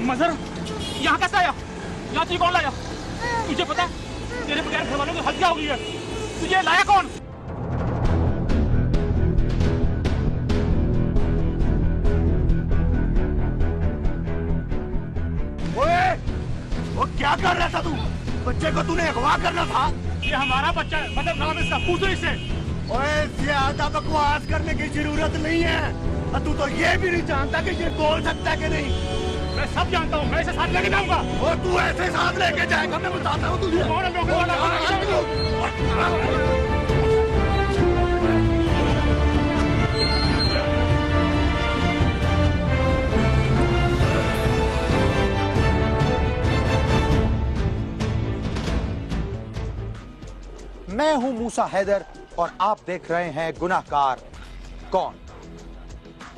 मजहर यहाँ कैसे आया? यहाँ तुझे कौन लाया? तुझे पता है तेरे बगैर घर वालों की हत्या हो गई है। तुझे लाया कौन? ओए, वो क्या कर रहा था तू? बच्चे को तूने अगवा करना था। ये हमारा बच्चा है, मतलब नाम इसका, पूछो इससे। ओए, ज्यादा बकवास करने की जरूरत नहीं है। तू तो ये भी नहीं जानता कि ये बोल सकता है कि नहीं। मैं सब जानता हूँ, मैं इसे साथ लेके जाऊंगा। और तू ऐसे साथ लेके जाएगा, मैं बताता हूँ तुझे। कौन है लोगों वाला? मैं हूं मूसा हैदर और आप देख रहे हैं गुनाहगार कौन।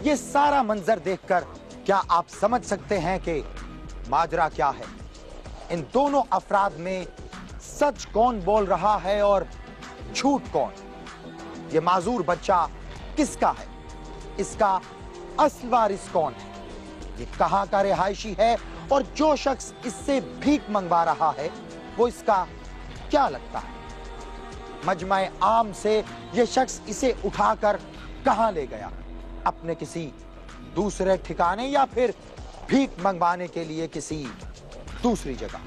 ये सारा मंजर देखकर क्या आप समझ सकते हैं कि माजरा क्या है? इन दोनों अफराद में सच कौन बोल रहा है और झूठ कौन? ये माजूर बच्चा किसका है? इसका असल वारिस कौन है? ये कहां का रिहायशी है? और जो शख्स इससे भीख मंगवा रहा है वो इसका क्या लगता है? मजमा आम से ये शख्स इसे उठाकर कहां ले गया? अपने किसी दूसरे ठिकाने या फिर भीख मंगवाने के लिए किसी दूसरी जगह?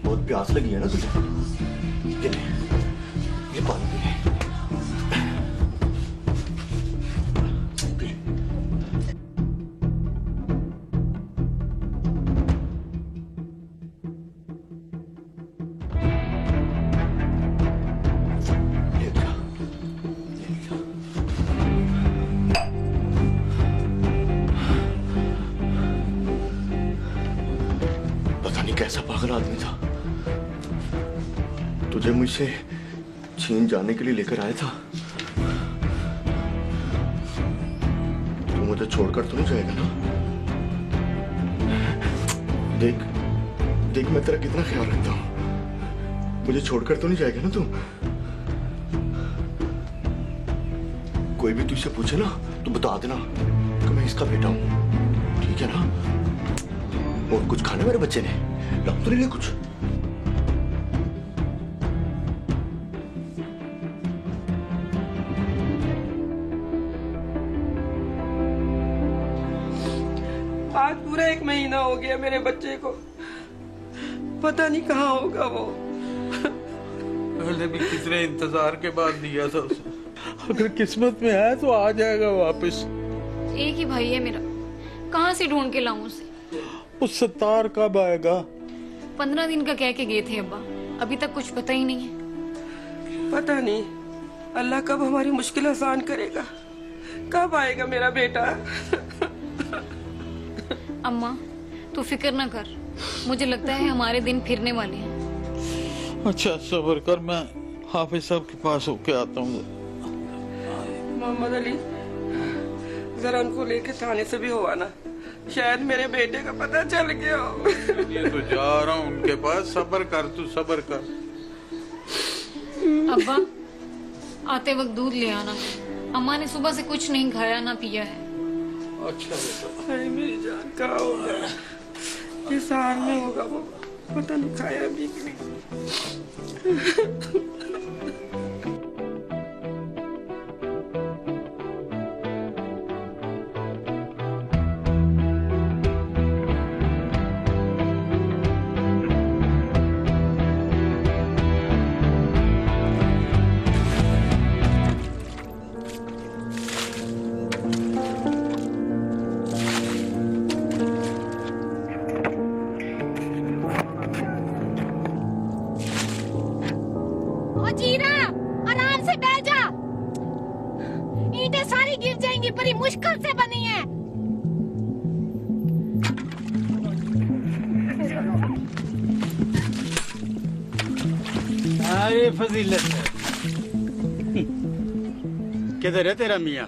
बहुत प्यास लगी है ना तुझे? ये पानी पी ले। कैसा पागल आदमी था, तुझे मुझसे छीन जाने के लिए लेकर आया था। तू मुझे छोड़कर तो नहीं जाएगा ना? देख देख मैं तेरा कितना ख्याल रखता हूं। मुझे छोड़कर तो नहीं जाएगा ना तू? कोई भी तुझसे पूछे ना तो बता देना कि मैं इसका बेटा हूं, ठीक है ना? और कुछ खाना मेरे बच्चे ने लग तो नहीं ले कुछ? आज पूरा 1 महीना हो गया मेरे बच्चे को, पता नहीं कहाँ होगा वो। पहले भी कितने इंतजार के बाद दिया था उसे। अगर किस्मत में है तो आ जाएगा वापस। एक ही भाई है मेरा, कहाँ से ढूंढ के लाऊं उसे? उस सत्तार कब आएगा? 15 दिन का कह के गए थे अब्बा, अभी तक कुछ पता ही नहीं है। पता नहीं अल्लाह कब हमारी मुश्किल आसान करेगा, कब आएगा मेरा बेटा। अम्मा तू फिक्र ना कर, मुझे लगता है हमारे दिन फिरने वाले हैं। अच्छा सब्र कर, मैं हाफिज साहब के पास होके आता हूँ। मोहम्मद अली जरा उनको लेके थाने से भी हो आना, शायद मेरे बेटे का पता चल गया हो। ये तो जा रहा हूँ उनके पास, सब्र कर तू, सब्र कर। अब्बा आते वक्त दूध ले आना, अम्मा ने सुबह से कुछ नहीं खाया ना पिया है। अच्छा बेटा। अरे मेरी जान कहाँ होगा? ये साल में होगा वो, पता नहीं खाया भी कि नहीं। अरे फजीलत किधर है तेरा मियाँ?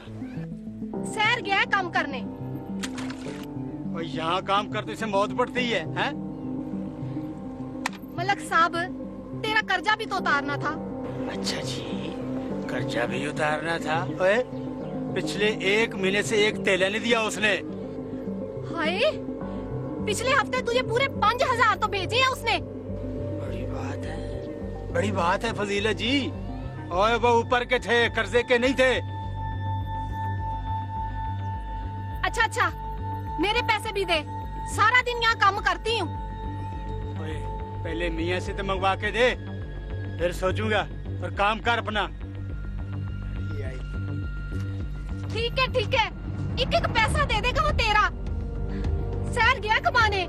शहर गया है काम करने। और यहाँ काम करने से मौत पड़ती है, हैं? मलक साहब, तेरा कर्जा भी तो उतारना था। अच्छा जी, कर्जा भी उतारना था। ओए, पिछले 1 महीने से एक तेला नहीं दिया उसने। हाय, पिछले हफ्ते तुझे पूरे 5000 तो भेजे हैं उसने। बड़ी बात है फजीलत जी। ओए वो ऊपर के थे, कर्जे के नहीं थे। अच्छा, मेरे पैसे भी दे, सारा दिन यहाँ काम करती हूँ। पहले मियाँ से तो मंगवा के दे, फिर सोचूंगा। और काम कर अपना। ठीक है, एक पैसा दे देगा वो तेरा। शहर गया कमाने।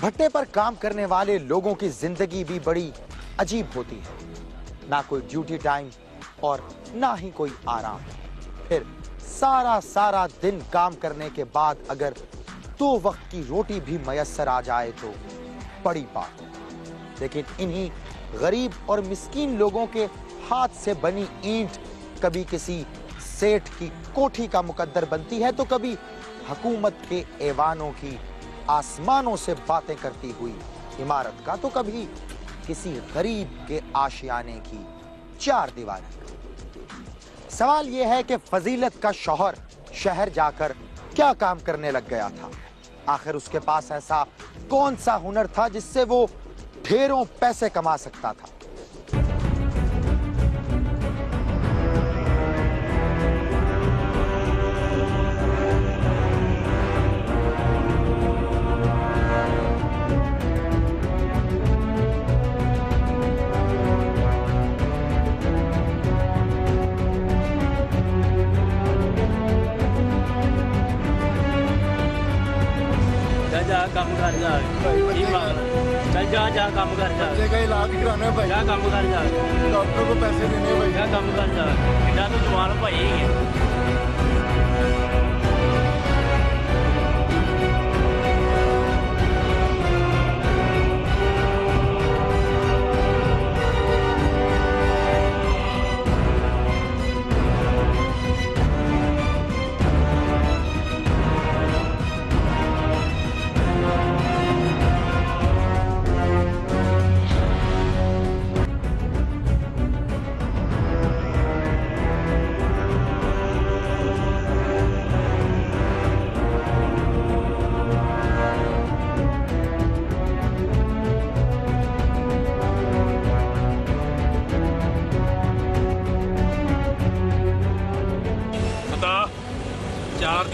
भट्टे पर काम करने वाले लोगों की जिंदगी भी बड़ी अजीब होती है। ना कोई ड्यूटी टाइम और ना ही कोई आराम। फिर सारा दिन काम करने के बाद अगर 2 वक्त की रोटी भी मयस्सर आ जाए तो बड़ी बात है। लेकिन इन्हीं गरीब और मिस्कीन लोगों के हाथ से बनी ईंट कभी किसी सेठ की कोठी का मुकद्दर बनती है तो कभी हुकूमत के ऐवानों की आसमानों से बातें करती हुई इमारत का, तो कभी किसी गरीब के आशियाने की 4 दीवारें। सवाल यह है कि फजीलत का शौहर शहर जाकर क्या काम करने लग गया था। आखिर उसके पास ऐसा कौन सा हुनर था जिससे वो ढेरों पैसे कमा सकता था। काम कर जा, जा काम कर जा। बच्चे का इलाज कराना है भाई। जा काम कर जा, डॉक्टर को पैसे देने हैं भाई। जा काम कर जा। इधर तो जवान भाई है।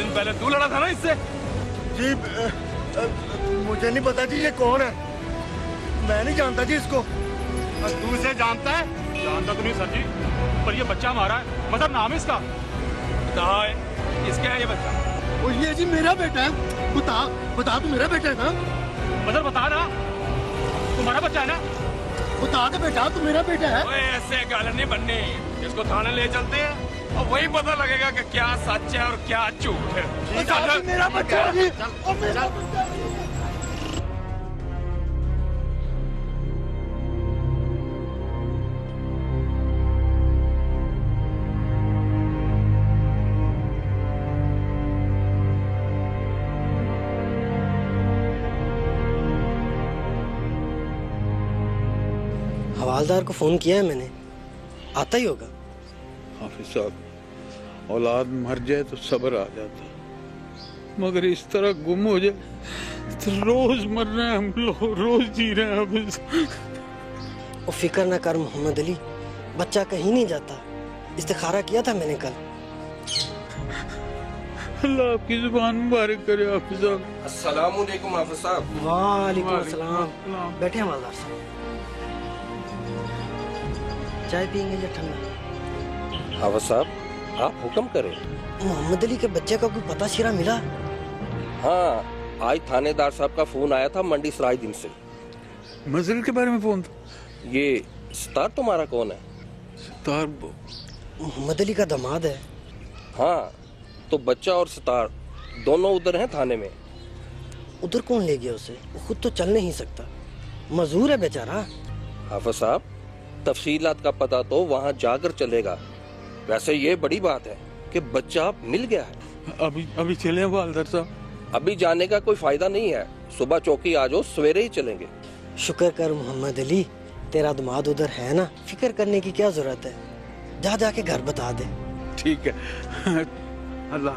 पहले तू लड़ा था ना इससे? जी मुझे नहीं पता जी ये कौन है। मैं नहीं जानता जी इसको। तू इसे जानता है? जानता तो नहीं सर जी, पर ये बच्चा हमारा है। मतलब नाम है इसका? कहाँ है? किसका है ये बच्चा? वो ये जी मेरा बेटा है। बता तू मेरा बेटा है ना? मतलब बता ना, तुम्हारा बच्चा है ना? बता दे बेटा तू मेरा बेटा है। ओए ऐसे गालन नहीं बननी, इसको थाने ले चलते हैं और वही पता लगेगा कि क्या सच है और क्या झूठ है। मेरा बच्चा है जी। और मेरा बच्चा है। हवालदार को फोन किया है मैंने, आता ही होगा। हाफिज साहब, औलाद मर जाए तो सब्र आ जाता, मगर इस तरह गुम हो जाए तो रोज मर रहे हैं हम लोग, रोज जी रहे हैं हाफिज। वो फिक्र ना कर मोहम्मद अली, बच्चा कहीं नहीं जाता। इस्तिखारा किया था मैंने कल। अल्लाह आपकी जुबान मुबारक करे हाफिज साहब। अस्सलाम वालेकुम हाफिज साहब। वालेकुम अस्सलाम। बैठे हवालदार साहब, चाय पियेंगे या ठंडा? हाफिज साहब आप हुक्म करें। मोहम्मद अली के बच्चे का कोई पता शिरा मिला? हाँ, आज थानेदार साहब का फोन आया था मंडी सराय दिन से। मजल के बारे में फोन था? ये सितार तुम्हारा कौन है? सितार मोहम्मद अली का दामाद है। हाँ, तो बच्चा और सितार दोनों उधर हैं थाने में। उधर कौन ले गया उसे? वो खुद तो चल नहीं सकता, मजदूर है बेचारा। हाफिज साहब, तफसीलात का पता तो वहाँ जाकर चलेगा। वैसे ये बड़ी बात है कि बच्चा मिल गया है। अभी चले वालदार साहब? अभी जाने का कोई फायदा नहीं है, सुबह चौकी आ जाओ, सवेरे ही चलेंगे। शुक्र कर मोहम्मद अली, तेरा दामाद उधर है ना, फिक्र करने की क्या जरूरत है। जा जाके घर बता दे। ठीक है। अल्लाह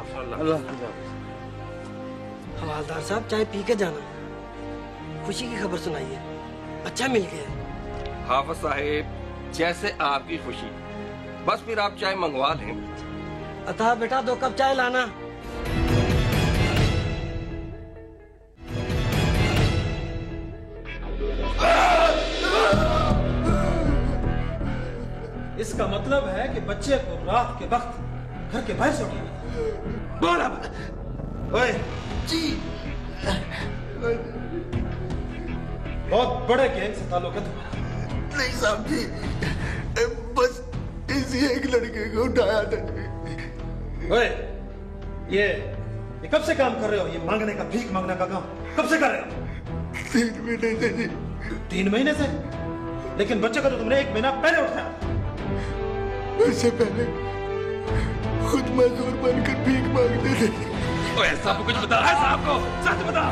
हवालदार साहब, चाय पी के जाना। खुशी की खबर सुनाइए, बच्चा मिल गया। हाफिज साहब, जैसे आपकी खुशी, बस फिर आप चाय मंगवा दें। अतः बेटा 2 कप चाय लाना। इसका मतलब है कि बच्चे को रात के वक्त घर के बाहर से उठाना। बोला ओए जी, बहुत बड़े गैंग से ताल्लुक है तुम्हारा। नहीं साहब जी, बस इसी एक लड़के को उठाया था। ओए, ये कब से काम कर रहे हो? ये मांगने का, भीख मांगने का काम कब से कर रहे हो? 3 महीने से जी। 3 महीने से? लेकिन बच्चे का तो तुमने 1 महीना पहले उठाया। उससे पहले खुद मजदूर बनकर भीख मांगते थे। ओए, साहब कुछ बता, साहब को सच बता।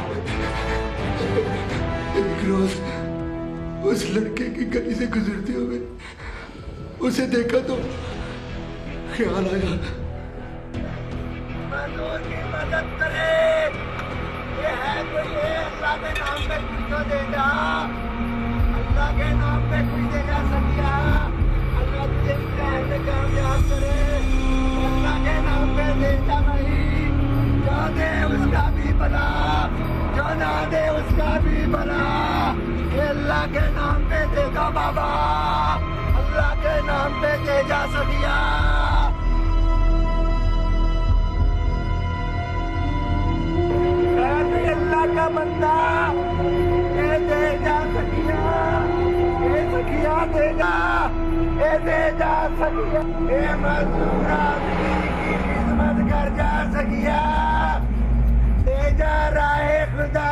एक रोज उस लड़के की गली से गुजरते हुए उसे देखा तो ख्याल आया, मजदूर की मदद करे। ये है कोई अल्लाह के नाम पे कुछ तो देगा, अल्लाह के नाम पे कुछ देगा। सकिया अल्लाह तुझे कामयाब करे, अल्लाह के नाम पे देता नहीं। जो दे उसका भी भला, जो ना दे उसका भी भला। ये अल्लाह के नाम पे देगा बाबा, अल्लाह के नाम पे दे जा सकिया। अल्लाह का बंदा ये दे जा सकिया, ये सकिया देगा, ये दे जा सकिया। ये मजदूर आदमी की खिदमत कर जा सकिया, दे जा राहे खुदा।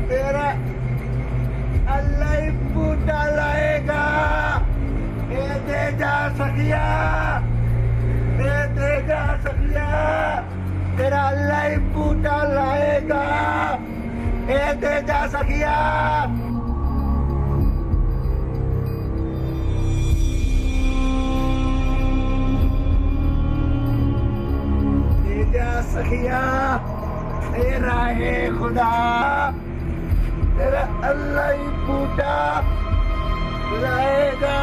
तेरा अल्लाह ही बूटा लाएगा, ये दे जा सकिया, ये दे जा सकिया। तेरा अल्लाह ही बूटा लाएगा, ये दे जा सकिया। दे जा सकिया, तेरा है खुदा। तेरा अल्लाह ही बूटा लाएगा।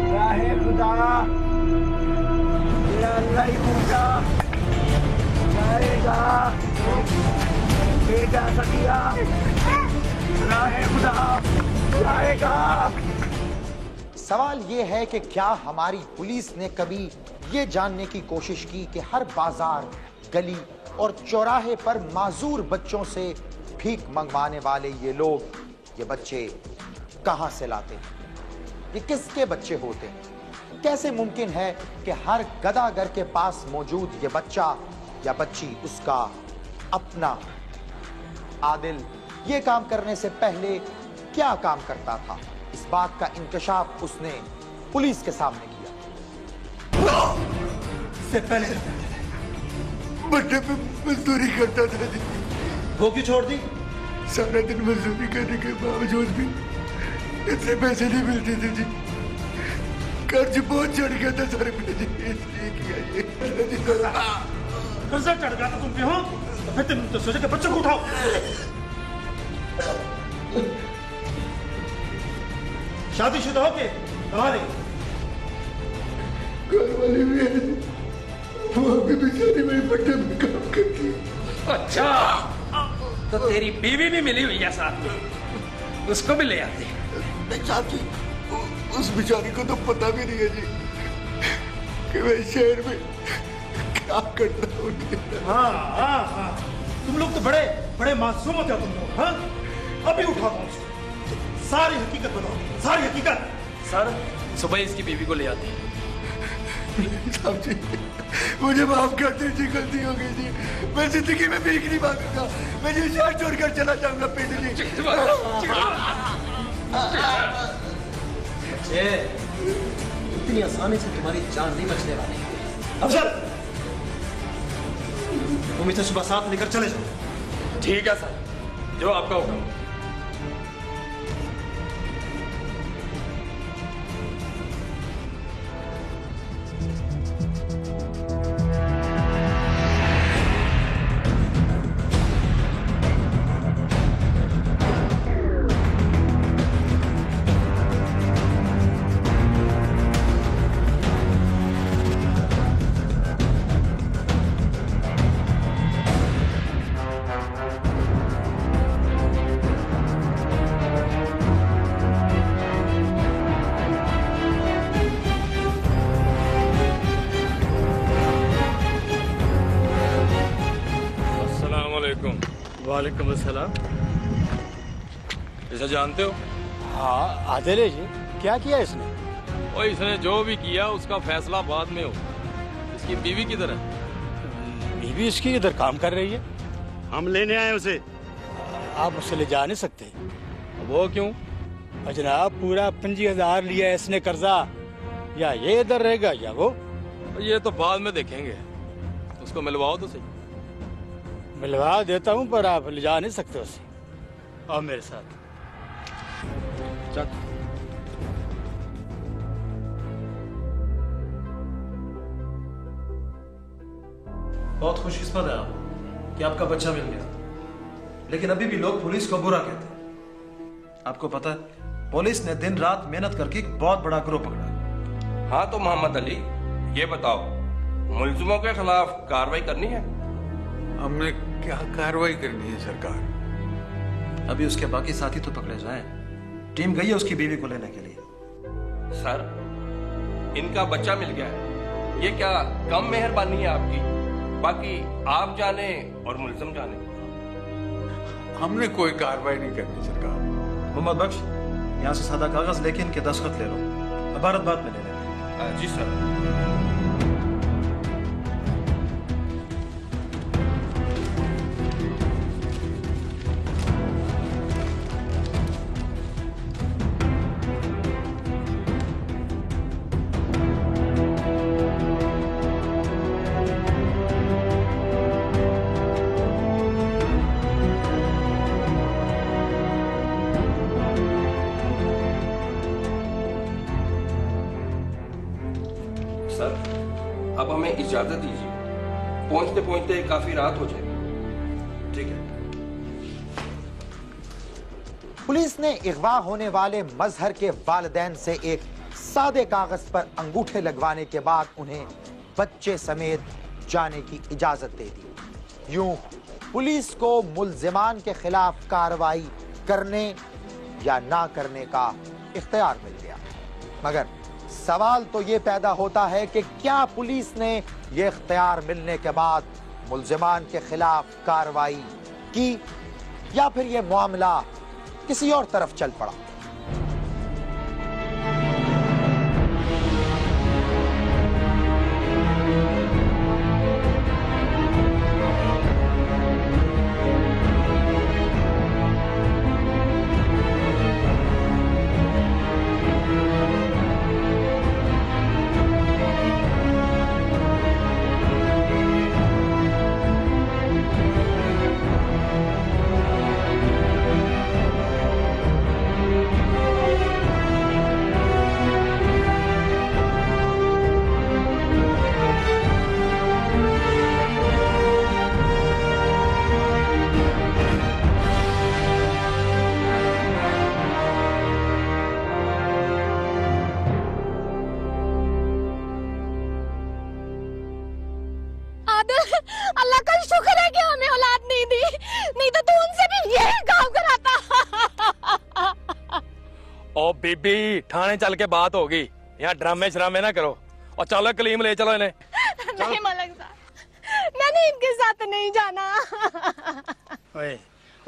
राहे खुदा, तेरा अल्लाह ही बूटा लाएगा, दे जा सकिया। राहे खुदा लाएगा। सवाल ये है कि क्या हमारी पुलिस ने कभी ये जानने की कोशिश की कि हर बाजार, गली और चौराहे पर माजूर बच्चों से भीख मंगवाने वाले ये लोग, ये बच्चे कहां से लाते हैं? ये किसके बच्चे होते हैं? कैसे मुमकिन है कि हर गदागर के पास मौजूद ये बच्चा या बच्ची उसका अपना? आदिल ये काम करने से पहले क्या काम करता था? इस बात का इंकशाफ उसने पुलिस के सामने किया। इससे पहले बच्चे पे मजदूरी करता था जी। वो क्यों छोड़ दी? सारा दिन मजदूरी करने के बावजूद भी इतने पैसे नहीं मिलते थे जी। कर्ज बहुत चढ़ गया था सर पे जी, इसलिए किया ये। कर्जा चढ़ गया था तुम पे? हो तो फिर तुम तो सोचे कि बच्चों को उठाओ। शादीशुदा हो के कमाल घर वाले भी है, वो भी बेचारी मेरे बच्चे में काम करती है। अच्छा, तो तेरी बीवी भी मिली हुई है साथ में, उसको भी ले आते। नहीं साहब जी, उस बेचारी को तो पता भी नहीं है जी कि मैं शहर में क्या करता हूँ। हाँ, तुम लोग तो बड़े बड़े मासूम होते हो तुम लोग। हाँ, अभी उठा दो उसको। सारी हकीकत बताओ, सारी हकीकत। सर सुबह इसकी बीवी को ले आते हैं। साहब जी मुझे माफ कर दीजिए, गलती हो गई जी। मैं जिंदगी में भीख नहीं मांगूंगा, मैं ये शहर छोड़कर चला जाऊंगा पिंड जी। इतनी आसानी से तुम्हारी जान नहीं बचने वाली। अफसर तुम इसे सुबह 7 लेकर चले जाओ। ठीक है सर, जो आपका हुक्म। वालेकुम अस्सलाम। इसे जानते हो? हाँ आदिल जी, क्या किया इसने? और इसने जो भी किया उसका फैसला बाद में हो। इसकी बीवी किधर है? बीवी इसकी इधर काम कर रही है। हम लेने आए उसे। आप उसे ले जा नहीं सकते। वो क्यों? जनाब पूरा 25,000 लिया इसने कर्जा, या ये इधर रहेगा या वो। ये तो बाद में देखेंगे, उसको मिलवाओ तो सही। मिलवा देता हूँ पर आप ले जा नहीं सकते उसे। आओ मेरे साथ। चल। बहुत खुशकिस्मत है आप कि आपका बच्चा मिल गया, लेकिन अभी भी लोग पुलिस को बुरा कहते हैं। आपको पता है पुलिस ने दिन रात मेहनत करके एक बहुत बड़ा गिरोह पकड़ा। हाँ तो मोहम्मद अली, ये बताओ मुल्जिमों के खिलाफ कार्रवाई करनी है? हमने क्या कार्रवाई करनी है सरकार? अभी उसके बाकी साथी तो पकड़े जाएं। टीम गई है उसकी बीवी को लेने के लिए। सर इनका बच्चा मिल गया है, ये क्या कम मेहरबानी है आपकी? बाकी आप जाने और मुल्जिम जाने। हमने कोई कार्रवाई नहीं करनी सरकार। मोहम्मद बख्श, यहाँ से सादा कागज लेके इनके दस्तखत ले लो, अबारत बाद में ले लेंगे। जी सर। सर अब हमें इजाजत दीजिए, पहुंचते पहुंचते काफी रात हो जाएगी। ठीक है। पुलिस ने अगवा होने वाले मजहर के वालिदैन से एक सादे कागज पर अंगूठे लगवाने के बाद उन्हें बच्चे समेत जाने की इजाजत दे दी। यूं पुलिस को मुल्जिमान के खिलाफ कार्रवाई करने या ना करने का इख्तियार मिल गया। मगर सवाल तो ये पैदा होता है कि क्या पुलिस ने ये इख्तियार मिलने के बाद मुल्जिमान के खिलाफ कार्रवाई की या फिर ये मामला किसी और तरफ चल पड़ा। अल्लाह का शुक्र है कि हमें औलाद नहीं दी, नहीं तो तू उनसे भी यही काम कराता। ओ बीबी, थाने चल के बात होगी, यहाँ ड्रामे श्रामे ना करो और चलो कलीम ले चलो इन्हें। नहीं मलंग साहब, मैंने इनके साथ नहीं जाना। ओए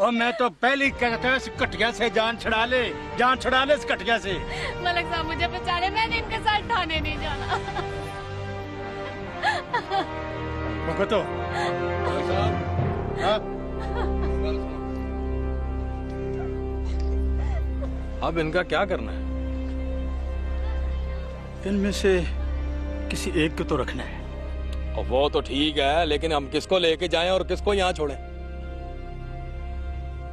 और मैं तो पहले ही कहता था इस कटिया से जान छुड़ा ले इस कटिया से। मलिक साहब मुझे बचा ले, मैंने इनके साथ थाने नहीं जाना। रुको तो। हाँ? अब इनका क्या करना है? इनमें से किसी एक को तो रखना है। और वो तो ठीक है, लेकिन हम किसको लेके जाएं और किसको यहाँ छोड़ें?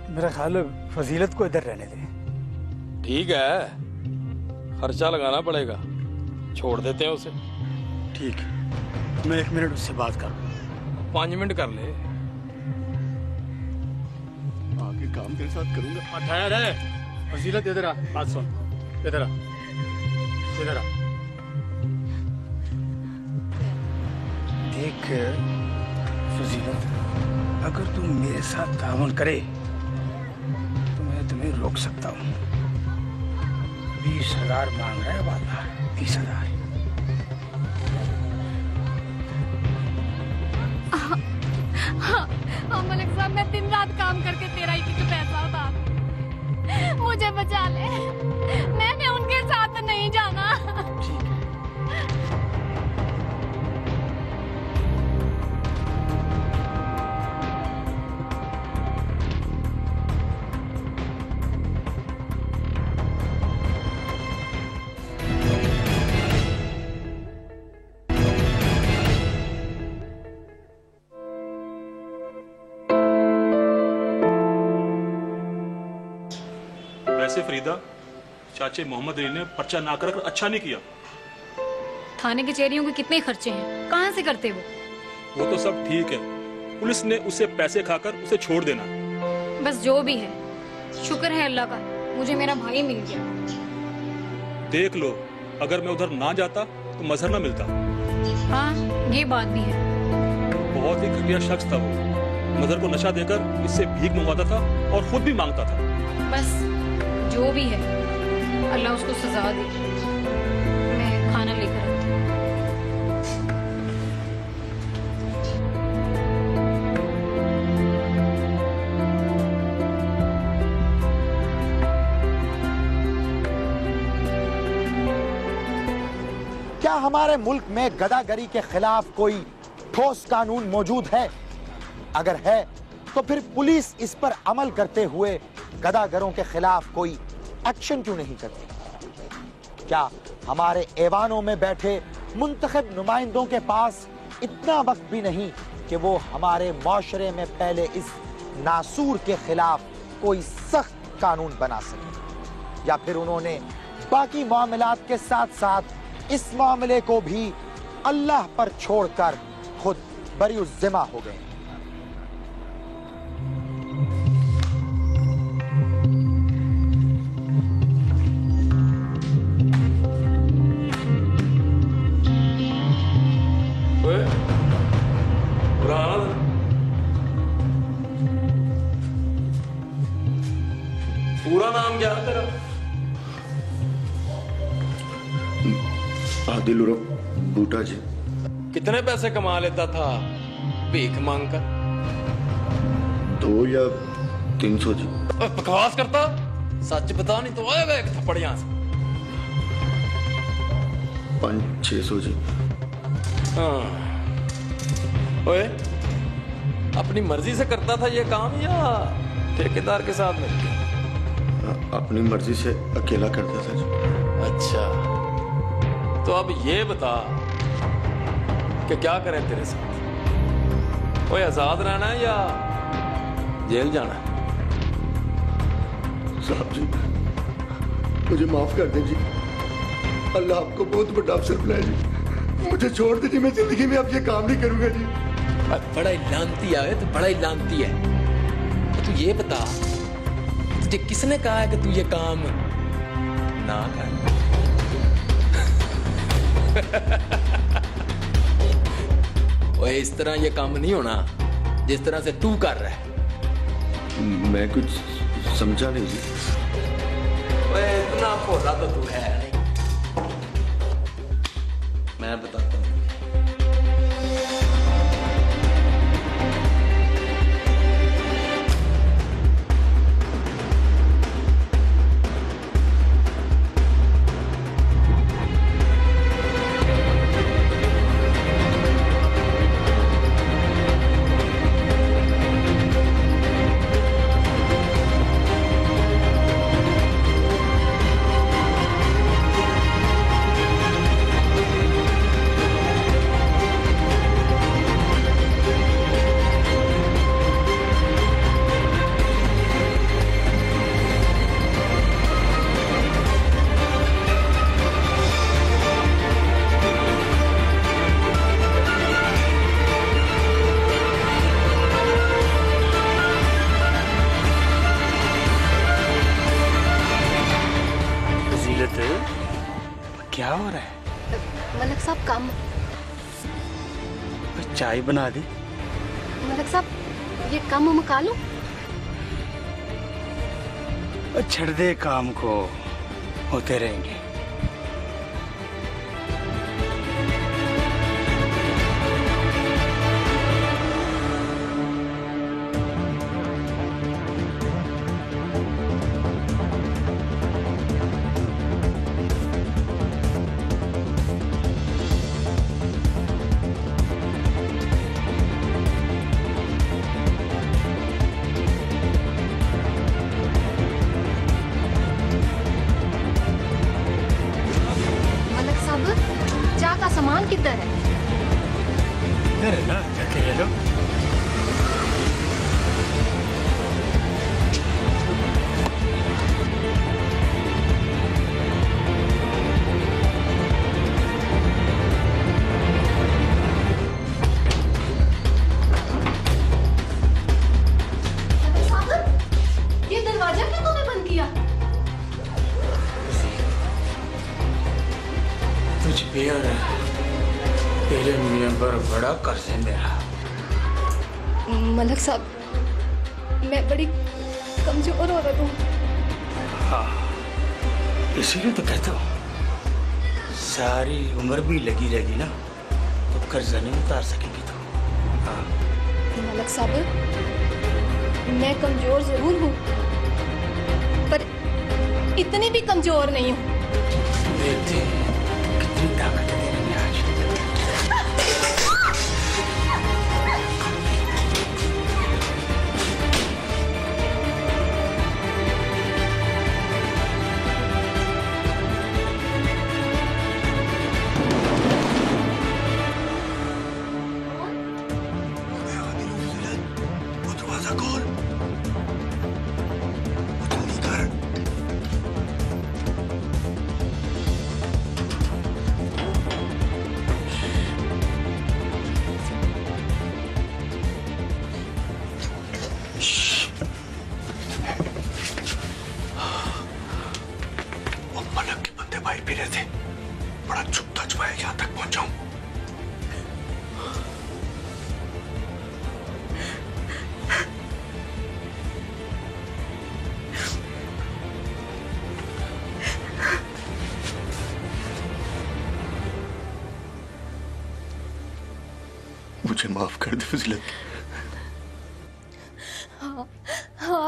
मेरा ख्याल है फजीलत को इधर रहने दे। ठीक है, खर्चा लगाना पड़ेगा, छोड़ देते हैं उसे। ठीक है, मैं 1 मिनट उससे बात करूँ। 5 मिनट कर ले। आगे काम तेरे साथ करूंगा। ठहर है फजीलत, इधर आ, बात सुन। इधर आ, इधर आ। देख फजीलत, अगर तुम मेरे साथ तावन करे तो मैं तुम्हें रोक सकता हूँ। 20,000 मांग रहा है वाला, 20,000। हाँ मलिक साहब, मैं दिन रात काम करके तेरा एक पैसा उतार, मुझे बचा ले, मैंने उनके साथ नहीं जाना। वैसे फरीदा, चाचे मोहम्मद अली ने पर्चा ना कर अच्छा नहीं किया। थाने कचहरियों के कितने खर्चे हैं, कहाँ से करते वो तो सब ठीक है, पुलिस ने उसे पैसे खाकर उसे छोड़ देना। बस जो भी है, शुक्र है अल्लाह का, मुझे मेरा भाई मिल गया। देख लो, अगर मैं उधर ना जाता तो मजहर ना मिलता। हाँ, ये बात भी है। बहुत ही घटिया शख्स था वो, मजहर को नशा देकर इससे भीख मंगवाता था और खुद भी मांगता था। बस जो भी है, अल्लाह उसको सजा दे। मैं खाना लेकर आती हूँ। क्या हमारे मुल्क में गदागरी के खिलाफ कोई ठोस कानून मौजूद है? अगर है तो फिर पुलिस इस पर अमल करते हुए गदागरों के खिलाफ कोई एक्शन क्यों नहीं करती? क्या हमारे ऐवानों में बैठे मुंतखब नुमाइंदों के पास इतना वक्त भी नहीं कि वो हमारे माशरे में पहले इस नासूर के खिलाफ कोई सख्त कानून बना सके? या फिर उन्होंने बाकी मामलात के साथ साथ इस मामले को भी अल्लाह पर छोड़कर खुद बरीउज़्ज़िम्मा हो गए? पूरा नाम क्या है तेरा? आदिल उर्फ बूटा जी। कितने पैसे कमा लेता था भीख मांग कर? 2 या 300 जी। बकवास करता, सच बता नहीं तो आएगा एक थप्पड़ यहाँ से। 500-600 जी। हाँ। ओए, अपनी मर्जी से करता था ये काम या ठेकेदार के साथ मिलकर? अपनी मर्जी से अकेला करता था जी। अच्छा, तो अब ये बता कि क्या करें तेरे साथ? कोई आजाद रहना है या जेल जाना है? साहब जी, मुझे माफ कर दें जी। अल्लाह आपको बहुत बड़ा अफसर बनाए जी। मुझे छोड़ दीजिए, मैं जिंदगी में अब ये काम नहीं करूंगा जी। बड़ा ही लानती है तो बड़ा ही लानती है। तो तू ये बता, तुझे किसने कहा है कि तू ये काम ना कर? ओए, इस तरह ये काम नहीं होना जिस तरह से तू कर रहा है। मैं कुछ समझा नहीं जी। ओए, इतना भोला तो तू है नहीं। मैं बताता हूँ। चाय बना दी। मलिक साहब ये काम मुका लूं? छड़ दे काम को, होते रहेंगे। सामान किधर है? इधर है ना, जाके ले लो। ये दरवाजा क्यों तूने बंद किया? तुझ पे और तेरे मियां पर बड़ा कर्ज है मेरा। मलिक साहब मैं बड़ी कमजोर औरत हूँ। हाँ, इसीलिए तो कहता हूँ सारी उम्र भी लगी रहेगी ना तो कर्जा नहीं उतार सकेगी तो। हाँ मलिक साहब मैं कमजोर जरूर हूँ पर इतनी भी कमजोर नहीं हूँ। देखते कितनी ताकत है तेरे में आज। मुझे माफ कर दे फजीलत। हाँ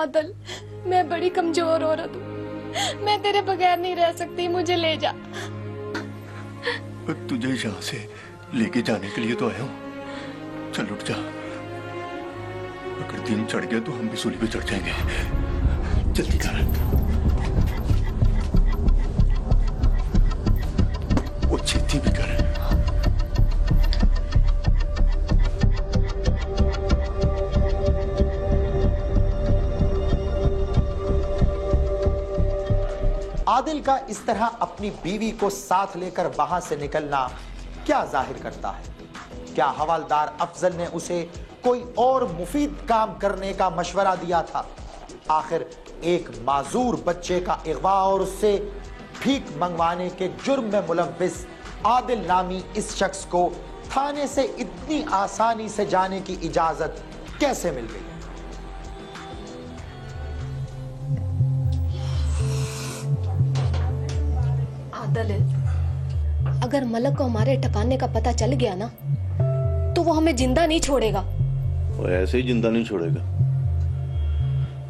आदल मैं बड़ी कमजोर औरत हूँ, मैं तेरे बगैर नहीं रह सकती, मुझे ले जा। तुझे यहाँ से लेके जाने के लिए तो आया हूँ, चल उठ जा। अगर दिन चढ़ गया तो हम भी सूली पे चढ़ जाएंगे। जल्दी कर। वो छेती भी कर। आदिल का इस तरह अपनी बीवी को साथ लेकर वहां से निकलना क्या जाहिर करता है? क्या हवालदार अफजल ने उसे कोई और मुफीद काम करने का मशवरा दिया था? आखिर एक माजूर बच्चे का अगवा और उससे भीख मंगवाने के जुर्म में मुलव्विस आदिल नामी इस शख्स को थाने से इतनी आसानी से जाने की इजाजत कैसे मिल गई? अगर मलक को हमारे ठिकाने का पता चल गया ना तो वो हमें जिंदा नहीं छोड़ेगा। वो ऐसे ही जिंदा नहीं छोड़ेगा,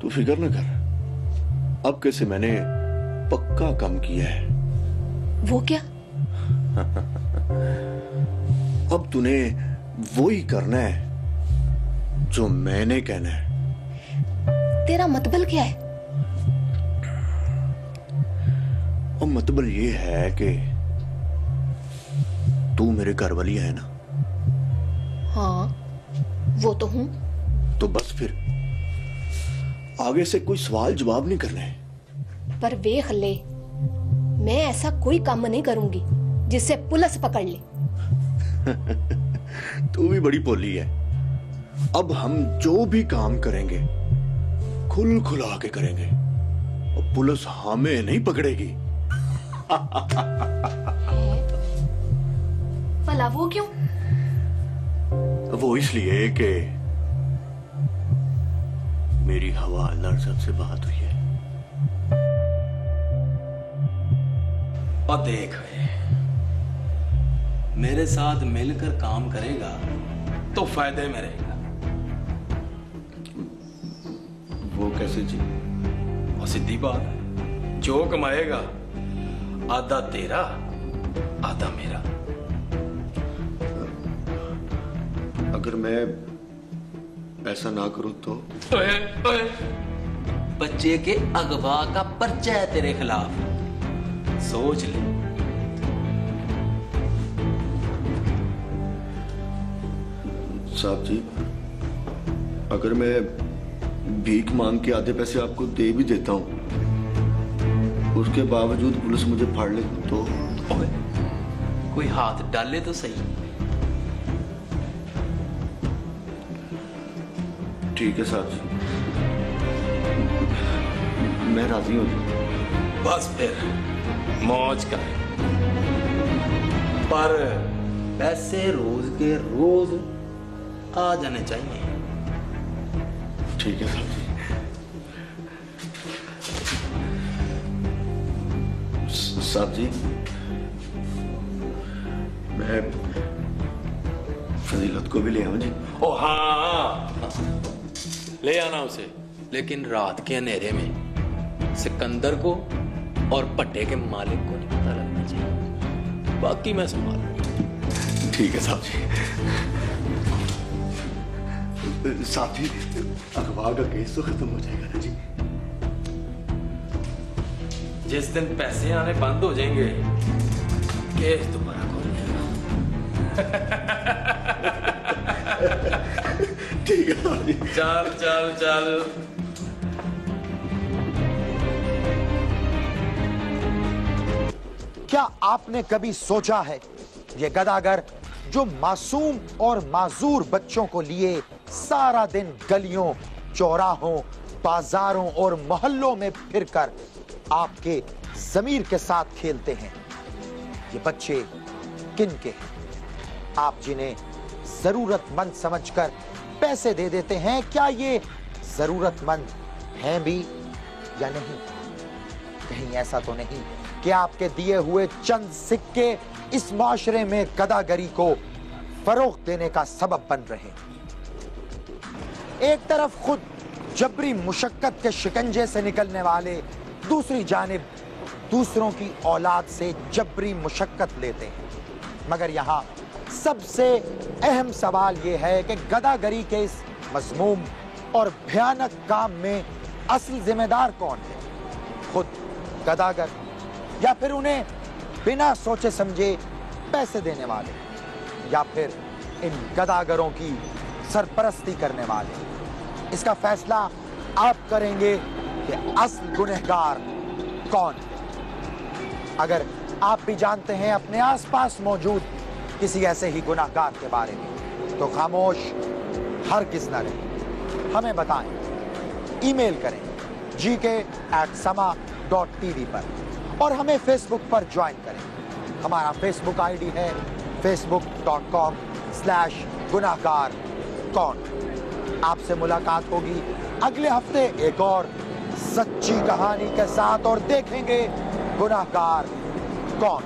तू फिक्र न कर। अब कैसे मैंने पक्का काम किया है। वो क्या? अब तूने वो ही करना है जो मैंने कहना है। तेरा मतलब क्या है? और मतलब ये है कि तू मेरे घर वाली है ना? हाँ वो तो हूं। तो बस फिर आगे से कोई सवाल जवाब नहीं करने। पर वेख ले, मैं ऐसा कोई काम नहीं करूंगी जिससे पुलिस पकड़ ले। तू भी बड़ी भोली है। अब हम जो भी काम करेंगे खुल खुला के करेंगे और पुलिस हमें नहीं पकड़ेगी। भला वो क्यों? वो इसलिए कि मेरी हवा अल्लाह से बात हुई है। और देख मेरे साथ मिलकर काम करेगा तो फायदे में रहेगा। वो कैसे जी? और सीधी बात है, जो कमाएगा आधा तेरा आधा मेरा। अगर मैं ऐसा ना करूं तो? ओए, ओए, बच्चे के अगवा का पर्चा है तेरे खिलाफ, सोच ले। साहब जी, अगर मैं भीख मांग के आधे पैसे आपको दे भी देता हूं, उसके बावजूद पुलिस मुझे फाड़ ले तो? ओए, कोई हाथ डाले तो सही। ठीक है साहब जी, मैं राजी हूं। बस फिर मौज कर, पर पैसे रोज के रोज आ जाने चाहिए। ठीक है साहब जी। साहब जी, मैं फजीलत को भी ले आऊं जी? ओ हाँ, ले आना उसे, लेकिन रात के अंधेरे में सिकंदर को और पट्टे के मालिक को नहीं पता लगना चाहिए। बाकी मैं संभाल लूंगा। ठीक है साहब जी। साहब जी, अगवा का केस तो खत्म हो जाएगा ना जी? जिस दिन पैसे आने बंद हो जाएंगे केस दोबारा खोल जाएगा। ठीक है साहब जी। चल चल चल। क्या आपने कभी सोचा है ये गदागर जो मासूम और माजूर बच्चों को लिए सारा दिन गलियों, चौराहों, बाजारों और मोहल्लों में फिरकर आपके ज़मीर के साथ खेलते हैं, ये बच्चे किन के हैं? आप जिन्हें जरूरतमंद समझकर पैसे दे देते हैं, क्या ये जरूरतमंद हैं भी या नहीं? कहीं ऐसा तो नहीं कि आपके दिए हुए चंद सिक्के इस माशरे में गदागरी को फरोग देने का सबब बन रहे। एक तरफ खुद जबरी मुशक्कत के शिकंजे से निकलने वाले, दूसरी जानिब दूसरों की औलाद से जबरी मुशक्कत लेते हैं। मगर यहाँ सबसे अहम सवाल यह है कि गदागरी के इस मज़मूम और भयानक काम में असली जिम्मेदार कौन है? खुद गदागर या फिर उन्हें बिना सोचे समझे पैसे देने वाले, या फिर इन गदागरों की सरपरस्ती करने वाले? इसका फैसला आप करेंगे कि असल गुनहगार कौन है। अगर आप भी जानते हैं अपने आसपास मौजूद किसी ऐसे ही गुनहगार के बारे में, तो खामोश हरगिज़ न रहें, हमें बताएं। ईमेल करें gk@sama.tv पर और हमें फेसबुक पर ज्वाइन करें। हमारा फेसबुक आईडी है facebook.com/गुनहगार कौन। आपसे मुलाकात होगी अगले हफ्ते एक और सच्ची कहानी के साथ, और देखेंगे गुनहगार कौन।